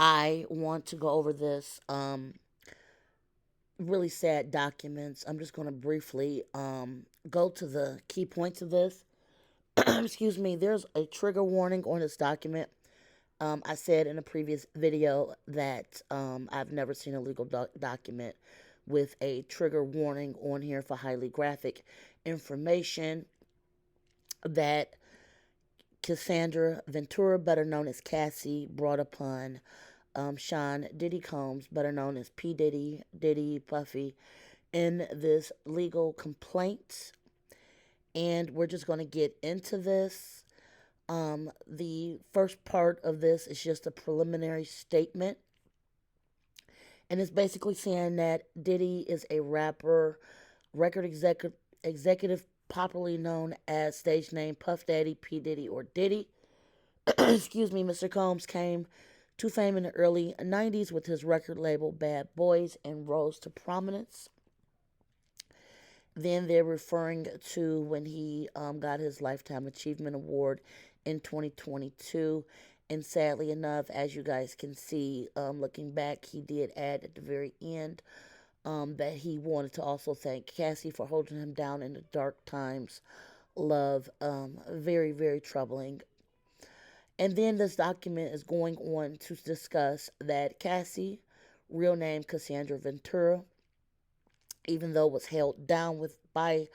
I want to go over this really sad documents. I'm just going to briefly go to the key points of this. Excuse me. There's a trigger warning on this document. I said in a previous video that I've never seen a legal document with a trigger warning on here for highly graphic information that Cassandra Ventura, better known as Cassie, brought upon Sean Diddy Combs, better known as P. Diddy, Puffy, in this legal complaint. And we're just going to get into this. The first part of this is just a preliminary statement. And it's basically saying that Diddy is a rapper, record executive popularly known as stage name Puff Daddy, P. Diddy, or Diddy. Excuse me, Mr. Combs came to fame in the early 90s with his record label Bad Boys and rose to prominence. Then they're referring to when he got his Lifetime Achievement Award in 2022. And sadly enough, as you guys can see, looking back, he did add at the very end that he wanted to also thank Cassie for holding him down in the dark times. Love, very, very troubling. And then this document is going on to discuss that Cassie, real name Cassandra Ventura, even though was held down with by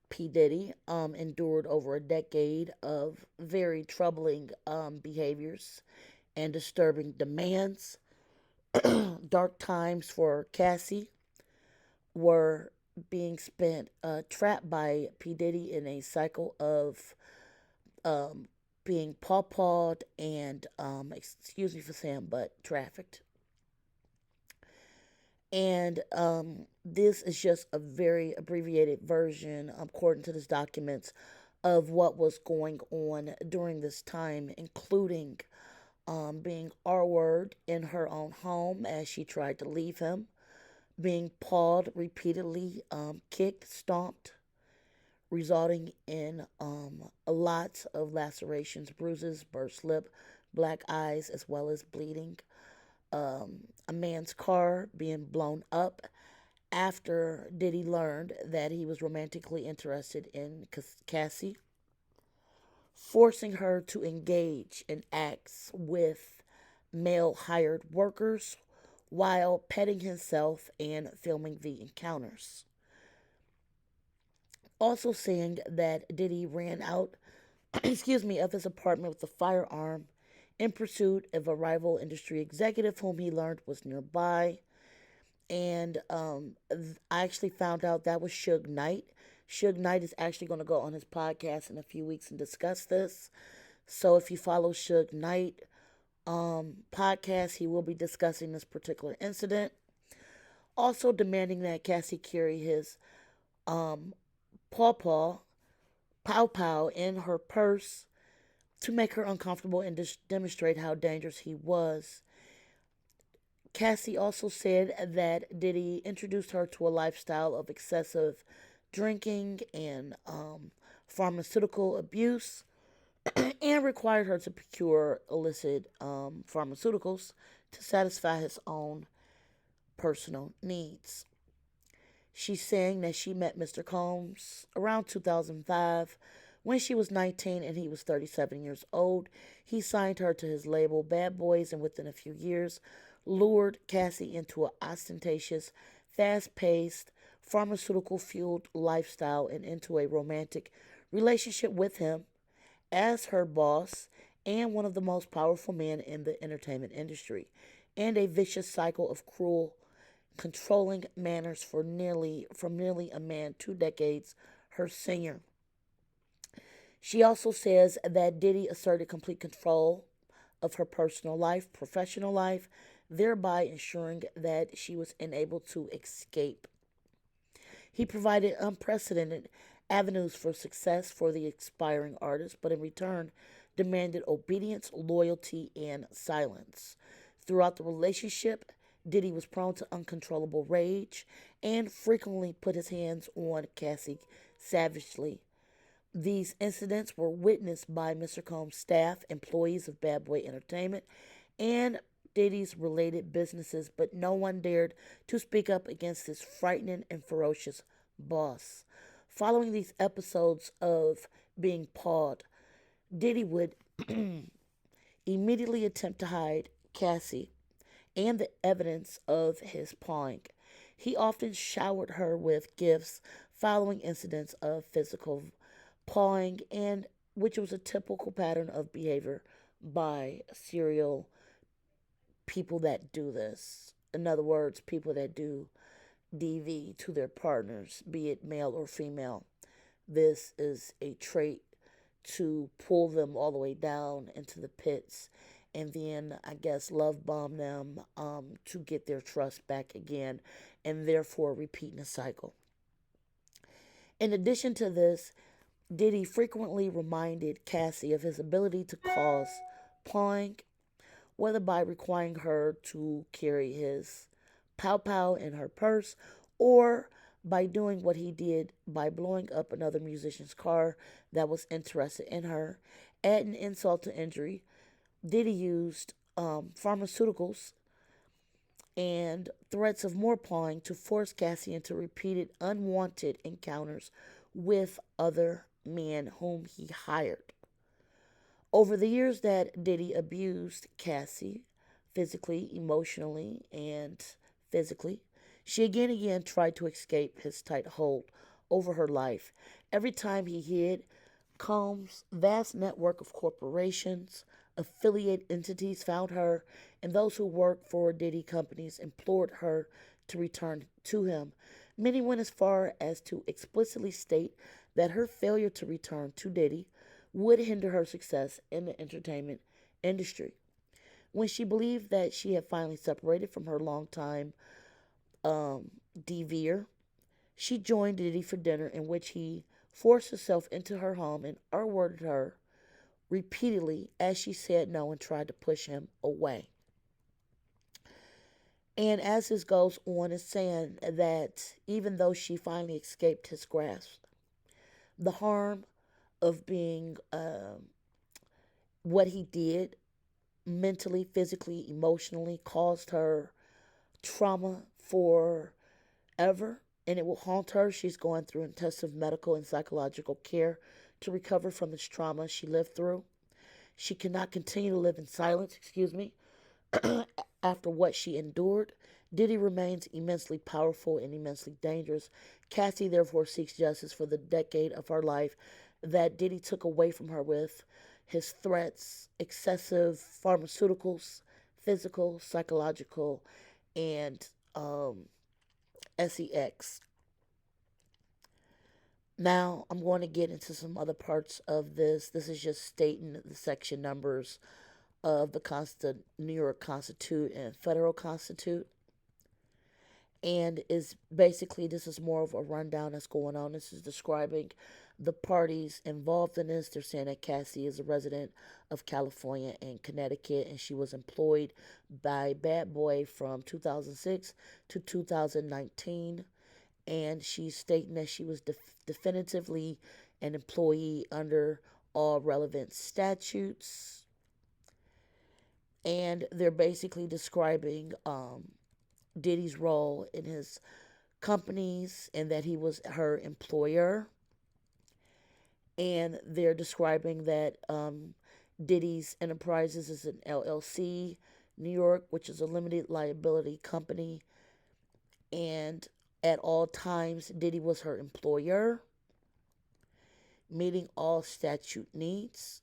P. Diddy, endured over a decade of very troubling behaviors and disturbing demands. Dark times for Cassie were being spent trapped by P. Diddy in a cycle of um, being pawpawed and, excuse me for saying, but trafficked. And this is just a very abbreviated version, according to this documents, of what was going on during this time, including being R word in her own home as she tried to leave him, being pawed repeatedly, kicked, stomped, resulting in a lot of lacerations, bruises, burst lip, black eyes, as well as bleeding. A man's car being blown up after Diddy learned that he was romantically interested in Cassie, forcing her to engage in acts with male hired workers while petting himself and filming the encounters. Also saying that Diddy ran out, excuse me, of his apartment with a firearm in pursuit of a rival industry executive whom he learned was nearby. And I actually found out that was Suge Knight. Suge Knight is actually going to go on his podcast in a few weeks and discuss this. So if you follow Suge Knight podcast, he will be discussing this particular incident. Also demanding that Cassie carry his um, pawpaw, pow pow in her purse to make her uncomfortable and demonstrate how dangerous he was. Cassie also said that Diddy introduced her to a lifestyle of excessive drinking and pharmaceutical abuse and required her to procure illicit pharmaceuticals to satisfy his own personal needs. She's saying that she met Mr. Combs around 2005 when she was 19 and he was 37 years old. He signed her to his label Bad Boys and within a few years lured Cassie into an ostentatious, fast paced, pharmaceutical fueled lifestyle and into a romantic relationship with him as her boss and one of the most powerful men in the entertainment industry, and a vicious cycle of cruel, controlling manners from nearly a man 2 decades her senior. She also says that Diddy asserted complete control of her personal life, professional life, thereby ensuring that she was unable to escape. He provided unprecedented avenues for success for the aspiring artist, but in return demanded obedience, loyalty, and silence. Throughout the relationship, Diddy was prone to uncontrollable rage and frequently put his hands on Cassie savagely. These incidents were witnessed by Mr. Combs' staff, employees of Bad Boy Entertainment, and Diddy's related businesses, but no one dared to speak up against this frightening and ferocious boss. Following these episodes of being pawed, Diddy would immediately attempt to hide Cassie and the evidence of his pawing. He often showered her with gifts following incidents of physical pawing, and which was a typical pattern of behavior by serial people that do this. In other words, people that do DV to their partners, be it male or female. This is a trait to pull them all the way down into the pits and then, I guess, love bomb them to get their trust back again and therefore repeating the cycle. In addition to this, Diddy frequently reminded Cassie of his ability to cause pawing, whether by requiring her to carry his pow pow in her purse or by doing what he did by blowing up another musician's car that was interested in her. Adding insult to injury, Diddy used pharmaceuticals and threats of more pawing to force Cassie into repeated unwanted encounters with other men whom he hired. Over the years that Diddy abused Cassie physically, emotionally, and physically, she again and again tried to escape his tight hold over her life. Every time he hid, Combs' vast network of corporations, affiliate entities found her, and those who worked for Diddy companies implored her to return to him. Many went as far as to explicitly state that her failure to return to Diddy would hinder her success in the entertainment industry. When she believed that she had finally separated from her longtime DVer, she joined Diddy for dinner, in which he forced himself into her home and R-worded her repeatedly as she said no and tried to push him away. And as this goes on, it's saying that even though she finally escaped his grasp, the harm of being what he did mentally, physically, emotionally caused her trauma forever, and it will haunt her. She's going through intensive medical and psychological care to recover from this trauma she lived through. She cannot continue to live in silence, after what she endured. Diddy remains immensely powerful and immensely dangerous. Cassie therefore seeks justice for the decade of her life that Diddy took away from her with his threats, excessive pharmaceuticals, physical, psychological, and sex. Now, I'm going to get into some other parts of this. This is just stating the section numbers of the New York Constitute and Federal Constitute. And is basically, this is more of a rundown that's going on. This is describing the parties involved in this. They're saying that Cassie is a resident of California and Connecticut, and she was employed by Bad Boy from 2006 to 2019. And she's stating that she was definitively an employee under all relevant statutes. And they're basically describing Diddy's role in his companies and that he was her employer. And they're describing that Diddy's Enterprises is an LLC, New York, which is a limited liability company. And at all times, Diddy was her employer, meeting all statute needs,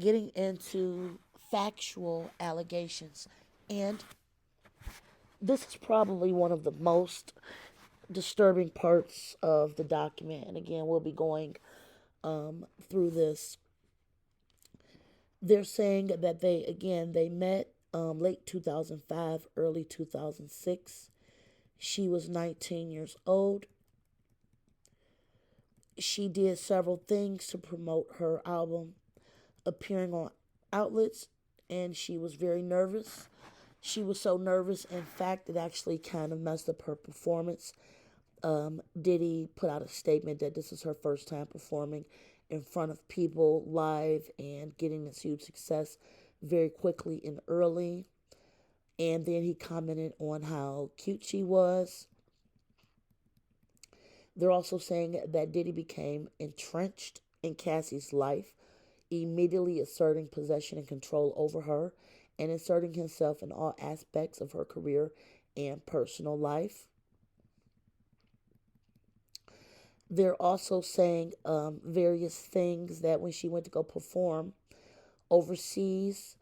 getting into factual allegations. And this is probably one of the most disturbing parts of the document. And again, we'll be going through this. They're saying that they met late 2005, early 2006. She was 19 years old. She did several things to promote her album, appearing on outlets, and she was very nervous. She was so nervous, in fact, it actually kind of messed up her performance. Diddy put out a statement that this is her first time performing in front of people live and getting this huge success very quickly and early. And then he commented on how cute she was. They're also saying that Diddy became entrenched in Cassie's life, immediately asserting possession and control over her and inserting himself in all aspects of her career and personal life. They're also saying various things that when she went to go perform overseas,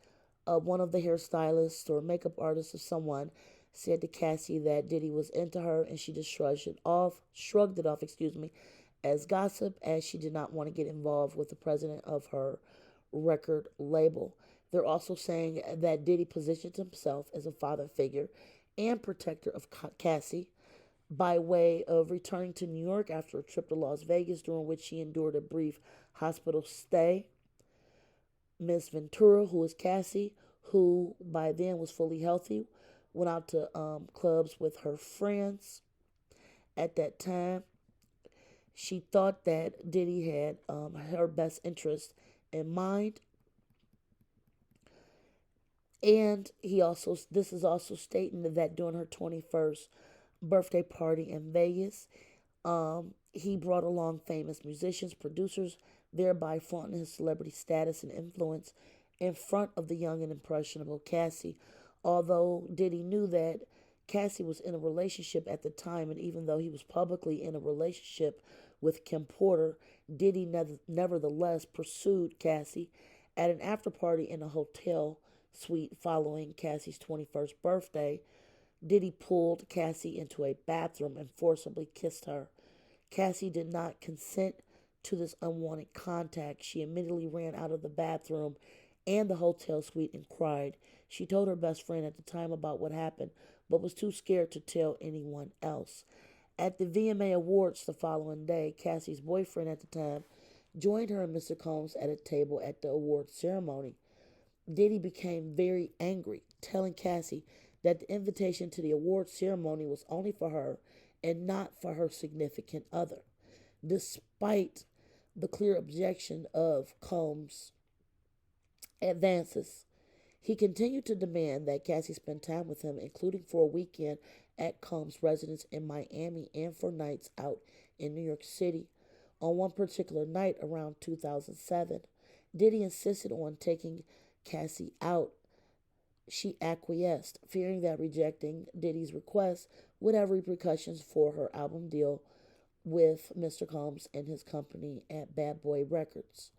one of the hairstylists or makeup artists of someone said to Cassie that Diddy was into her, and she just shrugged it off, as gossip, as she did not want to get involved with the president of her record label. They're also saying that Diddy positioned himself as a father figure and protector of Cassie by way of returning to New York after a trip to Las Vegas, during which she endured a brief hospital stay. Miss Ventura, who is Cassie, who by then was fully healthy, went out to clubs with her friends at that time. She thought that Diddy had her best interest in mind, and this is also stating that during her 21st birthday party in Vegas, he brought along famous musicians, producers, thereby flaunting his celebrity status and influence in front of the young and impressionable Cassie. Although Diddy knew that Cassie was in a relationship at the time, and even though he was publicly in a relationship with Kim Porter, Diddy nevertheless pursued Cassie at an after party in a hotel suite following Cassie's 21st birthday. Diddy pulled Cassie into a bathroom and forcibly kissed her. Cassie did not consent to this unwanted contact. She immediately ran out of the bathroom and the hotel suite and cried. She told her best friend at the time about what happened, but was too scared to tell anyone else. At the VMA Awards the following day, Cassie's boyfriend at the time joined her and Mr. Combs at a table at the awards ceremony. Diddy became very angry, telling Cassie that the invitation to the awards ceremony was only for her and not for her significant other. Despite the clear objection of Combs' advances, he continued to demand that Cassie spend time with him, including for a weekend at Combs' residence in Miami and for nights out in New York City. On one particular night around 2007, Diddy insisted on taking Cassie out. She acquiesced, fearing that rejecting Diddy's request would have repercussions for her album deal with Mr. Combs and his company at Bad Boy Records.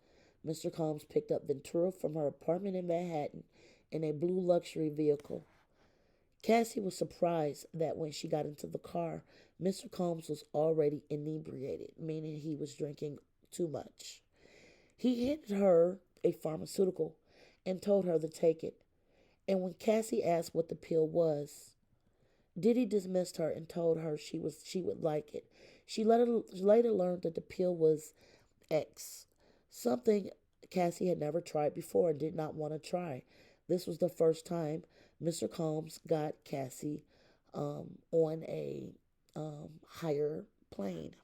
Mr. Combs picked up Ventura from her apartment in Manhattan in a blue luxury vehicle. Cassie was surprised that when she got into the car, Mr. Combs was already inebriated, meaning he was drinking too much. He handed her a pharmaceutical and told her to take it. And when Cassie asked what the pill was, Diddy dismissed her and told her she would like it. She later learned that the pill was X, something Cassie had never tried before and did not want to try. This was the first time Mr. Combs got Cassie on a higher plane.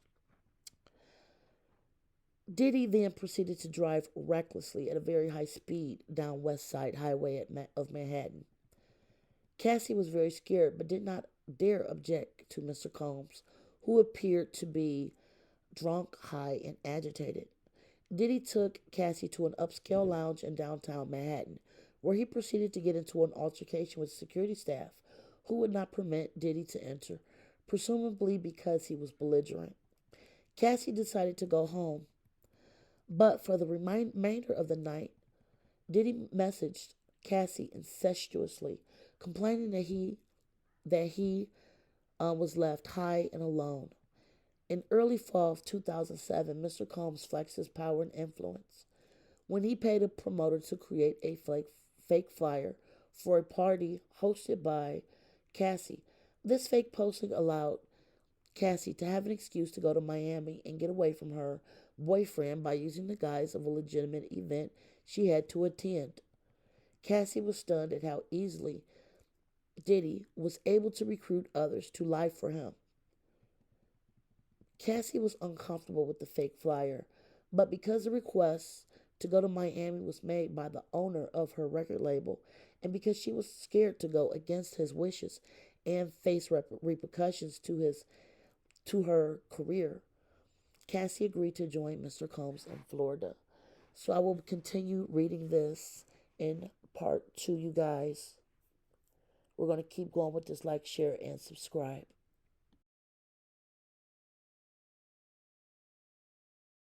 Diddy then proceeded to drive recklessly at a very high speed down West Side Highway of Manhattan. Cassie was very scared but did not dare object to Mr. Combs, who appeared to be drunk, high, and agitated. Diddy took Cassie to an upscale lounge in downtown Manhattan, where he proceeded to get into an altercation with security staff, who would not permit Diddy to enter, presumably because he was belligerent. Cassie decided to go home, but for the remainder of the night, Diddy messaged Cassie incestuously, complaining that he was left high and alone. In early fall of 2007, Mr. Combs flexed his power and influence when he paid a promoter to create a fake flyer for a party hosted by Cassie. This fake posting allowed Cassie to have an excuse to go to Miami and get away from her boyfriend by using the guise of a legitimate event she had to attend. Cassie was stunned at how easily Diddy was able to recruit others to lie for him. Cassie was uncomfortable with the fake flyer, but because the request to go to Miami was made by the owner of her record label, and because she was scared to go against his wishes and face repercussions to her career, Cassie agreed to join Mr. Combs in Florida. So I will continue reading this in part two, you guys. We're going to keep going with this. Like, share, and subscribe.